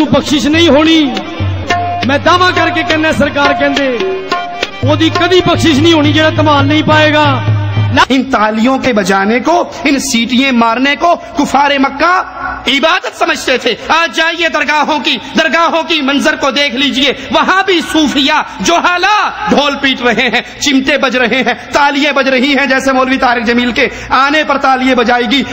نو بخشش نہیں ہونی. میں دعویٰ کر کے کہنا سرکار کہندے وہ کدی بخشش نہیں ہونی جڑا کمال نہیں پائے گا. ان تالیوں کے بجانے کو، ان سیٹیاں مارنے کو کفار مکہ عبادت سمجھتے تھے. آج جائیے درگاہوں کی منظر کو دیکھ لیجئے، وہاں بھی صوفیاء جوہلا ڈھول پیٹ رہے ہیں، چمٹے بج رہے ہیں، تالیاں بج رہی ہیں. جیسے مولوی طارق جمیل کے آنے پر تالیاں بجائے گی.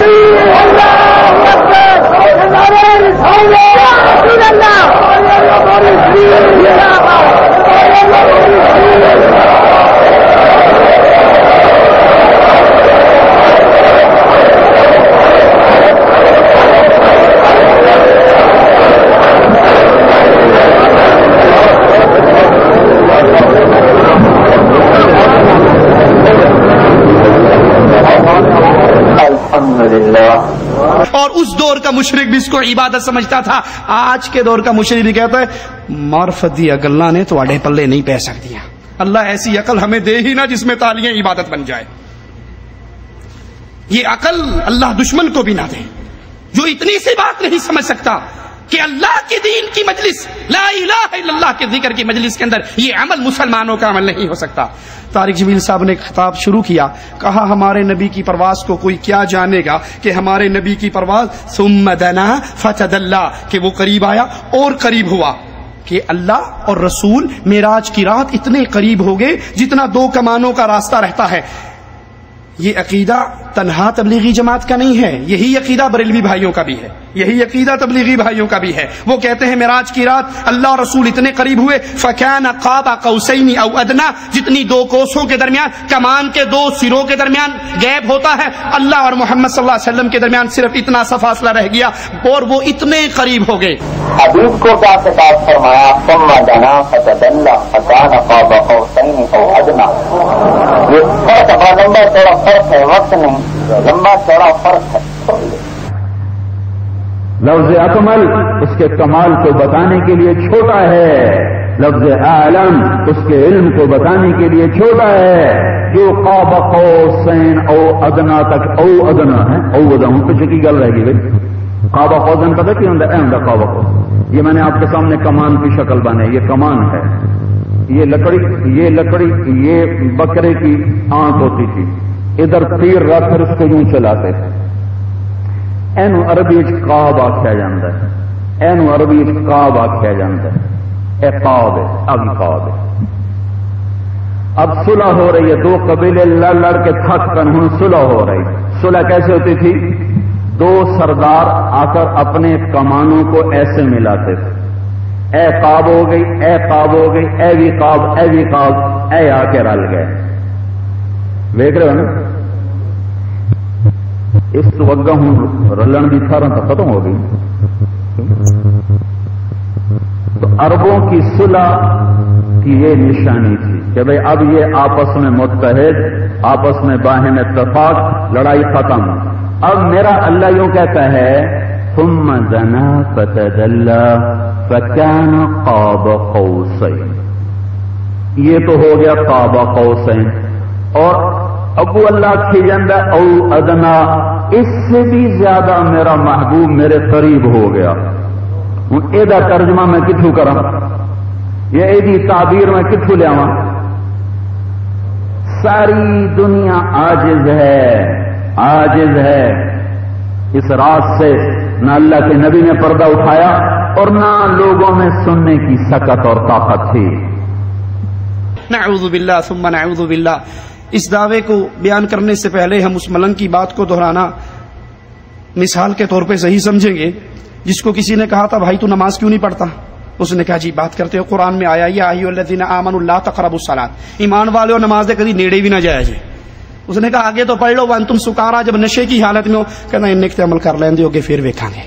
اور اس دور کا مشرک بھی اس کو عبادت سمجھتا تھا. آج کے دور کا مشرک بھی کہتا ہے معرفت دی عقلاں نے تواڈے پلے نہیں پہ سکتیاں. اللہ ایسی عقل ہمیں دے ہی نہ جس میں تالیاں عبادت بن جائے. یہ عقل اللہ دشمن کو بھی نہ دے جو اتنی سی بات نہیں سمجھ سکتا کہ اللہ کے دین کی مجلس، لا الہ الا اللہ کے ذکر کی مجلس کے اندر یہ عمل مسلمانوں کا عمل نہیں ہو سکتا. طارق جمیل صاحب نے خطاب شروع کیا، کہا ہمارے نبی کی پرواز کو کوئی کیا جانے گا کہ ہمارے نبی کی پرواز ثم دنا فتدلا، کہ وہ قریب آیا اور قریب ہوا. کہ اللہ اور رسول معراج کی رات اتنے قریب ہو گئے جتنا 2 کمانوں کا راستہ رہتا ہے. یہ عقیدہ تنہا تبلیغی جماعت کا نہیں ہے، یہی عقیدہ بریلوی بھائیوں کا بھی ہے، یہی عقیدہ تبلیغی بھائیوں کا بھی ہے. وہ کہتے ہیں معراج کی رات اللہ اور رسول اتنے قریب ہوئے، فکان قاب قوسین او ادنا، جتنی 2 کوسوں کے درمیان، کمان کے 2 سروں کے درمیان گیپ ہوتا ہے، اللہ اور محمد صلی اللہ علیہ وسلم کے درمیان صرف اتنا سا فاصلہ رہ گیا اور وہ اتنے قریب ہو گئے. حدیث کو کیا خطاب فرمایا؟ ثم دنا فتدلا فکان قاب قوسین او ادنا. یہ فرق بڑا لمبا چوڑا فرق ہے، وقت نہیں، لمبا چوڑا فرق ہے. لفظ اکمل اس کے کمال کو بتانے کے لیے چھوٹا ہے، لفظ اعلم اس کے علم کو بتانے کے لیے چھوٹا ہے. جو قاب قوسین او ادنا تک، او ادنا ہے، او ادنا تو کی گل رہ گی بھائی. قاب قوسین پتہ کیا ہوتا ہے؟ قاب قوس، یہ میں نے آپ کے سامنے کمان کی شکل بنائی، یہ کمان ہے. یہ لکڑی یہ بکرے کی آنکھ ہوتی تھی، ادھر تیر رکھ کر اس کو یوں چلاتے تھے. اینو عربی قاب آخیا جاتا ہے، اینو عربی قاب آخیا جاتا ہے. اے قاب ہے، اب قاب ہے. اب صلح ہو رہی ہے، 2 قبیلے لڑ کے تھک کر ہوں صلح ہو رہی. صلح کیسے ہوتی تھی؟ 2 سردار آ کر اپنے کمانوں کو ایسے ملاتے تھے. اے قاب ہو گئی، اے قاب ہو گئی، اے بھی قاب، اے بھی قاب، اے آ کے رل گئے. دیکھ رہے ہو نا؟ اس وگہ ہوں رلن بھی تھا تو ختم ہو گئی. تو عربوں کی صلح کی یہ نشانی تھی کہ بھئی اب یہ آپس میں متحد، آپس میں باہم اتفاق، لڑائی ختم. اب میرا اللہ یوں کہتا ہے ثم دنا فتدلا فکان قاب قوسین. یہ تو ہو گیا قاب قوسین. اور ابو اللہ کھیجندہ او ادنا، اس سے بھی زیادہ میرا محبوب میرے قریب ہو گیا. ہوں یہ ترجمہ میں کتوں کرا، یہ ایدی تعبیر میں کتوں لیا؟ ساری دنیا عاجز ہے اس راز سے. نہ اللہ کے نبی نے پردہ اٹھایا اور نہ لوگوں میں سننے کی سکت اور طاقت تھی. نعوذ باللہ ثم نعوذ باللہ. اس دعوے کو بیان کرنے سے پہلے ہم اس ملنگ کی بات کو دہرانا مثال کے طور پہ صحیح سمجھیں گے. جس کو کسی نے کہا تھا بھائی تو نماز کیوں نہیں پڑھتا؟ اس نے کہا جی بات کرتے ہو، قرآن میں آیا یا ایھا الذین آمنوا لا تقربوا الصلاۃ، ایمان والے ہو نماز دے کبھی نیڑے بھی نہ جایا جائے. اس نے کہا آگے تو پڑھ لو وانتم سکارا، جب نشے کی حالت میں ہو. کہنا ان کے عمل کر لیندے ہو کہ پھر ویکھاں گے.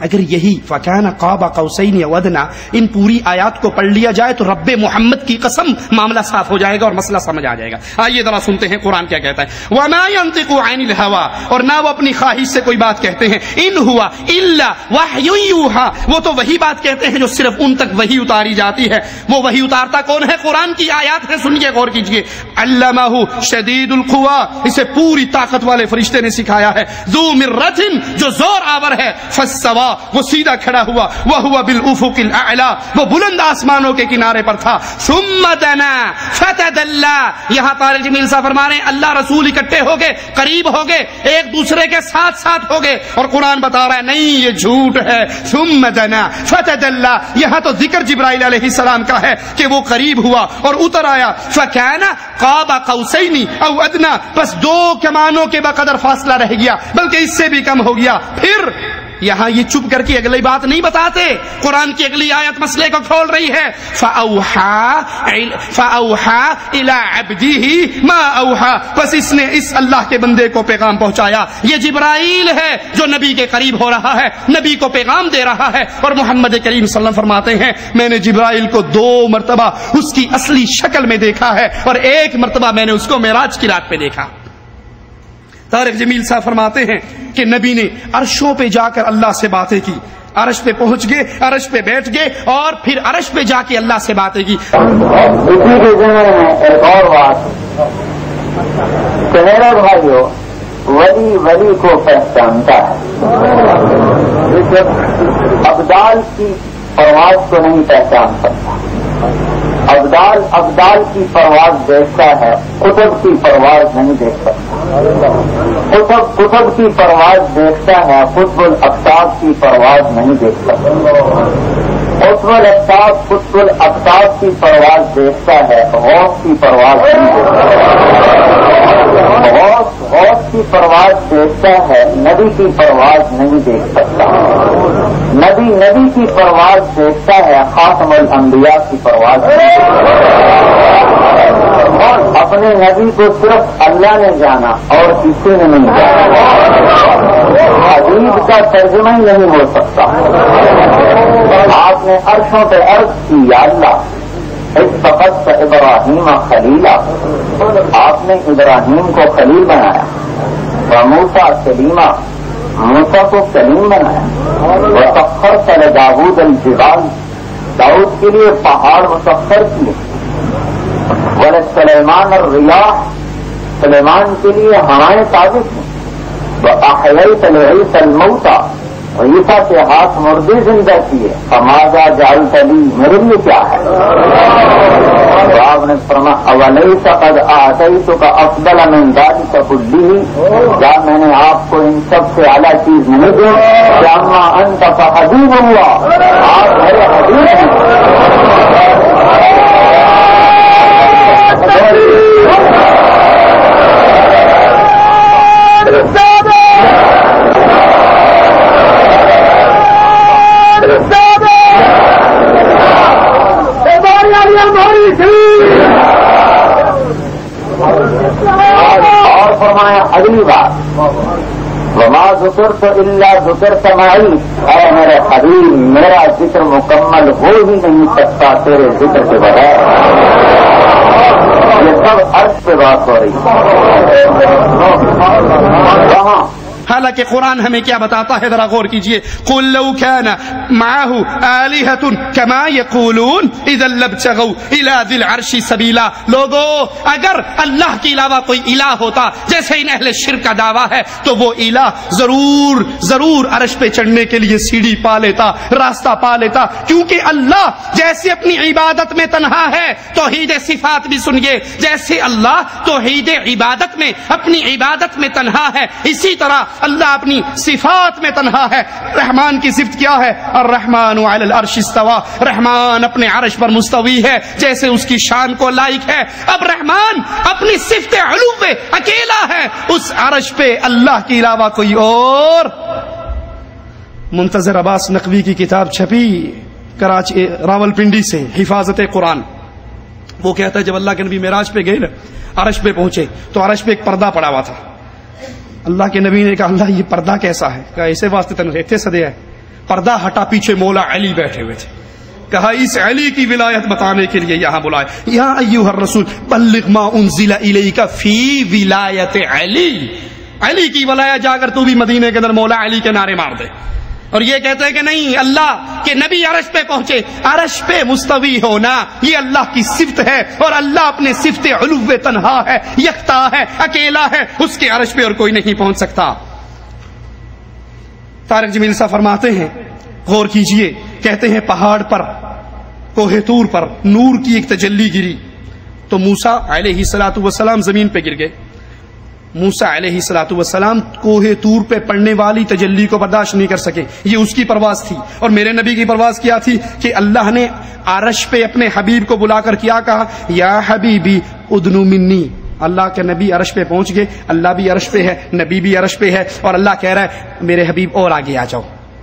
اگر یہی فکان قاب قوسین او ادنا ان پوری آیات کو پڑھ لیا جائے تو رب محمد کی قسم معاملہ صاف ہو جائے گا اور مسئلہ سمجھ آ جائے گا. آئیے ذرا سنتے ہیں قرآن کیا کہتا ہے. وما ينطق عن الهوى، اور نہ وہ اپنی خواہش سے کوئی بات کہتے ہیں. ان ہوا الا وحی یوحى، وہ تو وہی بات کہتے ہیں جو صرف ان تک وحی اتاری جاتی ہے. وہ وحی اتارتا کون ہے؟ قرآن کی آیات ہے، سنیے غور کیجیے. علمہ شدید القوى، اسے پوری طاقت والے فرشتے نے سکھایا ہے. ذو مرۃ، جو زور آور ہے. فاستوى، وہ سیدھا کھڑا ہوا، وہو بالافق الاعلی، وہ بلند آسمانوں کے کنارے پر تھا، ثم دنا فتدلى، یہاں طارق جمیل صاحب فرما رہے ہیں اللہ رسول اکٹھے ہو گئے، قریب ہو گئے، ایک دوسرے کے ساتھ ساتھ ہو گئے، اور قرآن بتا رہا ہے نہیں یہ جھوٹ ہے، ثم دنا فتدلى، یہاں تو ذکر جبرائیل علیہ السلام کا ہے کہ وہ قریب ہوا اور اتر آیا، فکان قاب قوسین او ادنا، بس 2 کمانوں کے بقدر فاصلہ رہ گیا، بلکہ اس سے بھی کم ہو گیا۔ پھر یہاں یہ چپ کر کے اگلی بات نہیں بتاتے، قرآن کی اگلی آیت مسئلے کو کھول رہی ہے، فَأَوْحَا إِلَىٰ عَبْدِهِ مَا أَوْحَا، بس اس نے اس اللہ کے بندے کو پیغام پہنچایا۔ یہ جبرائیل ہے جو نبی کے قریب ہو رہا ہے، نبی کو پیغام دے رہا ہے، اور محمد کریم صلی اللہ علیہ وسلم فرماتے ہیں میں نے جبرائیل کو 2 مرتبہ اس کی اصلی شکل میں دیکھا ہے، اور 1 مرتبہ میں نے اس کو معراج کی رات پہ دیکھا۔ طارق جمیل صاحب فرماتے ہیں کہ نبی نے عرشوں پہ جا کر اللہ سے باتیں کی، عرش پہ پہنچ گئے، عرش پہ بیٹھ گئے، اور پھر عرش پہ جا کے اللہ سے باتیں کی۔ اسی کے ذمے میں ایک اور بات کہ میرے بھائیو، ولی ولی کو پہچانتا ہے، ابدال کی پرواز کو نہیں پہچان سکتا، ابدال کی پرواز دیکھتا ہے، قطب کی پرواز نہیں دیکھ سکتا، قطب کی پرواز دیکھتا ہے، قطب الاقطاب کی پرواز نہیں دیکھ سکتا، قطب الاقطاب کی پرواز دیکھتا ہے، غوث کی پرواز نہیں دیکھتا، غوث کی پرواز دیکھتا ہے، نبی کی پرواز نہیں دیکھ سکتا، نبی کی پرواز دیکھتا ہے، خاتم الانبیاء کی پرواز نہیں دیکھ سکتا۔ اپنے نبی کو صرف اللہ نے جانا اور کسی نے نہیں جانا، حدیث کا ترجمہ ہی نہیں ہو سکتا۔ آپ نے عرشوں پہ عرض کی یا اللہ اتخذت ابراہیم خلیلا، آپ نے ابراہیم کو خلیل بنایا، وموسیٰ کلیما، موسیٰ کو کلیم بنایا، وسخرت لداؤد الجبال، داؤد کے لیے پہاڑ مسخر کیے، ولسلیمان الریاح، سلیمان کے لیے ہوائیں ثابت ہیں، وأحییت لعیسی الموتى، اور عیسیٰ کے ہاتھ مردے زندہ کیے، فماذا جعلت لی، میرے لیے کیا ہے؟ تو آپ نے فرمایا اولیس قد آتیتک افضل من ذلک کلہ، کیا میں نے آپ کو ان سب سے اعلیٰ چیز نہیں دی؟ اما انت فحبیب اللہ، آپ میرے حبیب ہیں۔ اور فرمایا اگلی بات، وما ذکرت الا ذکرت معی، اے میرے حبیب میرا ذکر مکمل ہو ہی نہیں سکتا تیرے ذکر کے بغیر۔ یہ سب عرش پہ بات ہو رہی ہے۔ حالانکہ قرآن ہمیں کیا بتاتا ہے ذرا غور کیجئے، قل لو كان معه آلهة كما يقولون اذا لابتغوا الى ذي العرش سبیلا، لوگو اگر اللہ کے علاوہ کوئی الہ ہوتا جیسے ان اہل شرک کا دعویٰ ہے تو وہ الہ ضرور عرش پہ چڑھنے کے لیے سیڑھی پا لیتا، راستہ پا لیتا، کیونکہ اللہ جیسے اپنی عبادت میں تنہا ہے، توحید صفات بھی سنیے، جیسے اللہ توحید عبادت میں اپنی عبادت میں تنہا ہے، اسی طرح اللہ اپنی صفات میں تنہا ہے۔ رحمان کی صفت کیا ہے؟ الرحمن علی العرش استوى، رحمان اپنے عرش پر مستوی ہے جیسے اس کی شان کو لائق ہے۔ اب رحمان اپنی صفت علو پہ اکیلا ہے، اس عرش پہ اللہ کے علاوہ کوئی اور۔ منتظر عباس نقوی کی کتاب چھپی کراچی راول پنڈی سے، حفاظت قرآن، وہ کہتا ہے جب اللہ کے نبی معراج پہ گئے نا، عرش پہ پہنچے تو عرش پہ ایک پردہ پڑا ہوا تھا۔ اللہ کے نبی نے کہا اللہ یہ پردہ کیسا ہے؟ کہا ایسے واسطے تن ریتے سدے ہے، پردہ ہٹا، پیچھے مولا علی بیٹھے ہوئے تھے، کہا اس علی کی ولایت بتانے کے لیے یہاں بلائے، یا ایھا الرسول بلغ ما انزل الیک فی ولایت علی، علی کی ولایت جا کر تو بھی مدینے کے اندر مولا علی کے نعرے مار دے۔ اور یہ کہتے ہیں کہ نہیں، اللہ کے نبی عرش پہ پہنچے، عرش پہ مستوی ہونا یہ اللہ کی صفت ہے، اور اللہ اپنے صفت علو تنہا ہے، یکتا ہے، اکیلا ہے، اس کے عرش پہ اور کوئی نہیں پہنچ سکتا۔ طارق جمیل صاحب فرماتے ہیں، غور کیجئے، کہتے ہیں پہاڑ پر، کوہ طور پر نور کی ایک تجلی گری تو موسیٰ علیہ الصلوۃ والسلام زمین پہ گر گئے۔ موسیٰ علیہ الصلوۃ والسلام کوہ طور پہ پڑنے والی تجلی کو برداشت نہیں کر سکے، یہ اس کی پرواز تھی۔ اور میرے نبی کی پرواز کیا تھی کہ اللہ نے عرش پہ اپنے حبیب کو بلا کر کیا کہا، یا حبیبی ادنو منی۔ اللہ کے نبی عرش پہ پہنچ گئے، اللہ بھی عرش پہ ہے، نبی بھی عرش پہ ہے، اور اللہ کہہ رہا ہے میرے حبیب اور آگے آ جاؤ۔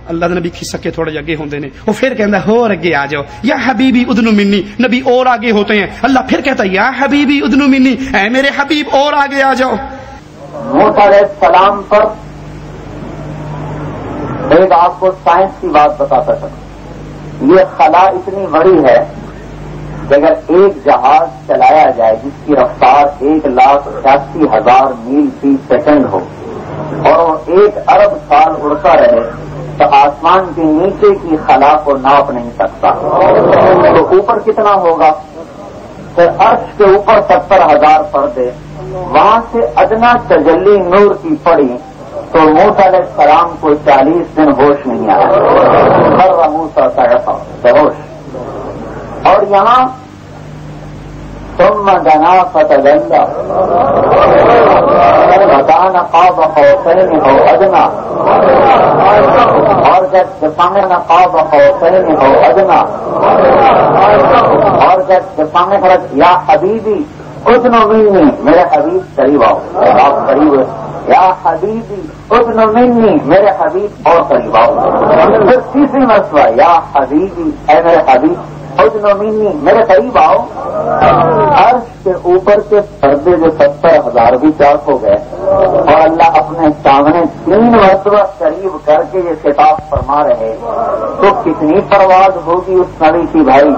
اللہ دے نبی کھسک کے تھوڑے اگے ہوندے نے، وہ پھر کہندا ہے اور اگے آ جاؤ، یا حبیبی ادنو منی، نبی اور آگے ہوتے ہیں، اللہ پھر کہتا ہے یا حبیبی ادنو منی، اے میرے حبیب اور آگے آ جاؤ۔ موسیٰ علیہ السلام پر ایک آپ کو سائنس کی بات بتاتا چلوں، یہ خلا اتنی بڑی ہے کہ اگر ایک جہاز چلایا جائے جس کی رفتار 1,88,000 میل فی سیکنڈ ہو اور وہ 1 ارب سال اڑتا رہے تو آسمان کے نیچے کی خلا کو ناپ نہیں سکتا، تو اوپر کتنا ہوگا؟ پھر عرش کے اوپر 70,000 پردے، وہاں سے ادنا تجلی نور کی پڑی تو موسیٰ علیہ السلام کو 40 دن ہوش نہیں آیا، مر موسیٰ صعقا بہوش۔ اور یہاں ثم دنا فتدلى فكان قاب قوسين او ادنى، اور جب سامنے قاب قوسين او ادنى، اور جب سامنے فرق یا حبیبی ادنو منی، میرے حبیب قریب آؤ، آپ قریب، یا حبیبی ادنو منی، میرے حبیب اور قریب آؤ۔ پھر تیسری مرتبہ یا حبیبی، اے میرے حبیب ادنو منی، میرے قریب آؤ۔ عرش کے اوپر کے پردے جو 70,000 بھی چاک ہو گئے اور اللہ اپنے سامنے 3 مرتبہ قریب کر کے یہ خطاب فرما رہے، تو کتنی پرواز ہوگی اس نبی کی بھائی۔